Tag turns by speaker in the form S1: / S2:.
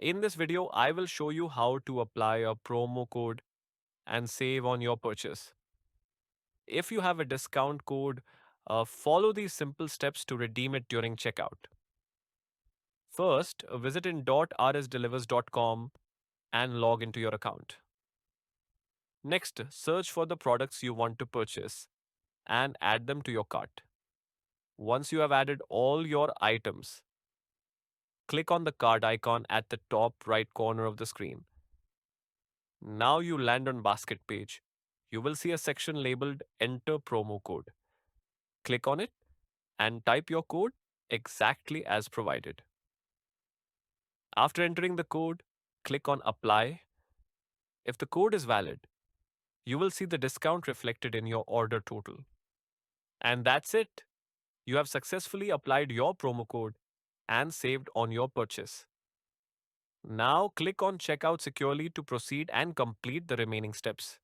S1: In this video, I will show you how to apply a promo code and save on your purchase. If you have a discount code, follow these simple steps to redeem it during checkout. First, visit in .rsdelivers.com and log into your account. Next, search for the products you want to purchase and add them to your cart. Once you have added all your items, click on the cart icon at the top right corner of the screen. Now you land on basket page. You will see a section labeled enter promo code. Click on it and type your code exactly as provided. After entering the code, click on apply. If the code is valid, you will see the discount reflected in your order total. And that's it. You have successfully applied your promo code and saved on your purchase. Now click on checkout securely to proceed and complete the remaining steps.